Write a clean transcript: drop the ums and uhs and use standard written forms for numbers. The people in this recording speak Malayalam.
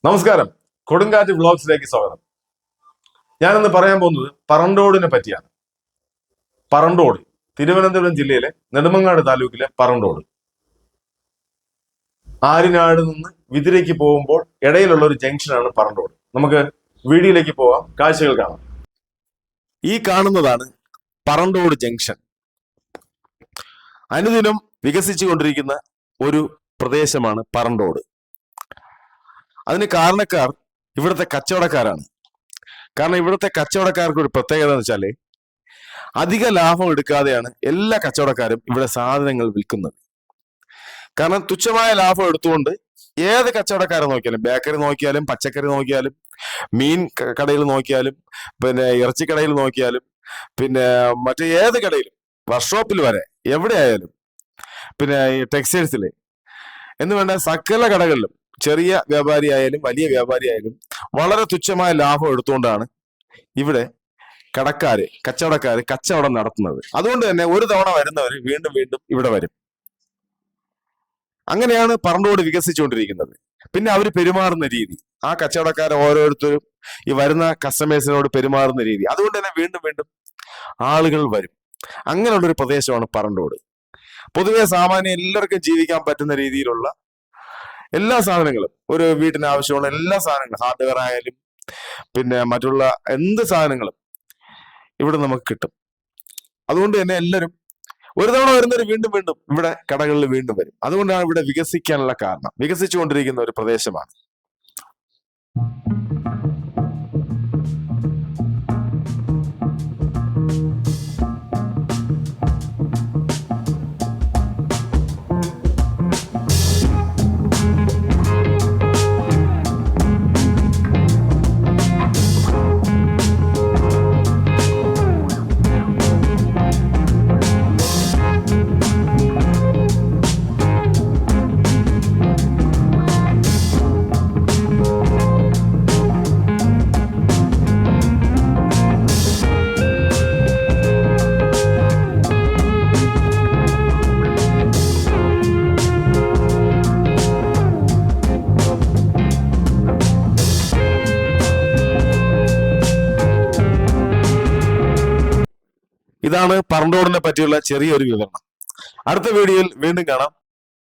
നമസ്കാരം, കൊടുങ്കാറ്റ് വ്ളോഗ്സിലേക്ക് സ്വാഗതം. ഞാനിന്ന് പറയാൻ പോകുന്നത് പറണ്ടോടിനെ പറ്റിയാണ്. പറണ്ടോട് തിരുവനന്തപുരം ജില്ലയിലെ നെടുമങ്ങാട് താലൂക്കിലെ പറണ്ടോട്. ആര്യനാട് നിന്ന് വിതിരയ്ക്ക് പോകുമ്പോൾ ഇടയിലുള്ള ഒരു ജംഗ്ഷനാണ് പറണ്ടോട്. നമുക്ക് വീഡിയോയിലേക്ക് പോവാം, കാഴ്ചകൾ കാണാം. ഈ കാണുന്നതാണ് പറണ്ടോട് ജംഗ്ഷൻ. അനുദിനം വികസിച്ചുകൊണ്ടിരിക്കുന്ന ഒരു പ്രദേശമാണ് പറണ്ടോട്. അതിന് കാരണക്കാർ ഇവിടുത്തെ കച്ചവടക്കാരാണ്. കാരണം ഇവിടുത്തെ കച്ചവടക്കാർക്ക് ഒരു പ്രത്യേകത എന്ന് വെച്ചാല് അധിക ലാഭം എടുക്കാതെയാണ് എല്ലാ കച്ചവടക്കാരും ഇവിടെ സാധനങ്ങൾ വിൽക്കുന്നത്. കാരണം തുച്ഛമായ ലാഭം എടുത്തുകൊണ്ട് ഏത് കച്ചവടക്കാരെ നോക്കിയാലും, ബേക്കറി നോക്കിയാലും, പച്ചക്കറി നോക്കിയാലും, മീൻ കടയിൽ നോക്കിയാലും, പിന്നെ ഇറച്ചിക്കടയിൽ നോക്കിയാലും, പിന്നെ മറ്റു ഏത് കടയിലും, വർക്ക്ഷോപ്പിൽ വരെ എവിടെ ആയാലും, പിന്നെ ടെക്സ്റ്റൈൽസില് എന്ന് വേണ്ട സകല കടകളിലും ചെറിയ വ്യാപാരി ആയാലും വലിയ വ്യാപാരി ആയാലും വളരെ തുച്ഛമായ ലാഭം എടുത്തുകൊണ്ടാണ് ഇവിടെ കച്ചവടക്കാര് കച്ചവടം നടത്തുന്നത്. അതുകൊണ്ട് തന്നെ ഒരു തവണ വരുന്നവർ വീണ്ടും വീണ്ടും ഇവിടെ വരും. അങ്ങനെയാണ് പറണ്ടോട് വികസിച്ചുകൊണ്ടിരിക്കുന്നത്. പിന്നെ അവർ പെരുമാറുന്ന രീതി, ആ കച്ചവടക്കാർ ഓരോരുത്തരും ഈ വരുന്ന കസ്റ്റമേഴ്സിനോട് പെരുമാറുന്ന രീതി, അതുകൊണ്ട് തന്നെ വീണ്ടും വീണ്ടും ആളുകൾ വരും. അങ്ങനെയുള്ളൊരു പ്രദേശമാണ് പറണ്ടോട്. പൊതുവെ സാമാന്യം എല്ലാവർക്കും ജീവിക്കാൻ പറ്റുന്ന രീതിയിലുള്ള എല്ലാ സാധനങ്ങളും, ഒരു വീട്ടിന് ആവശ്യമുള്ള എല്ലാ സാധനങ്ങളും, ഹാർഡ്വെയർ ആയാലും പിന്നെ മറ്റുള്ള എന്ത് സാധനങ്ങളും ഇവിടെ നമുക്ക് കിട്ടും. അതുകൊണ്ട് തന്നെ എല്ലാവരും ഒരു തവണ വരുന്നവർ വീണ്ടും വീണ്ടും ഇവിടെ കടകളിൽ വീണ്ടും വരും. അതുകൊണ്ടാണ് ഇവിടെ വികസിക്കാനുള്ള കാരണം. വികസിച്ചുകൊണ്ടിരിക്കുന്ന ഒരു പ്രദേശമാണ്. ഇതാണ് പറണ്ടോടിനെ പറ്റിയുള്ള ചെറിയൊരു വിവരണം. അടുത്ത വീഡിയോയിൽ വീണ്ടും കാണാം.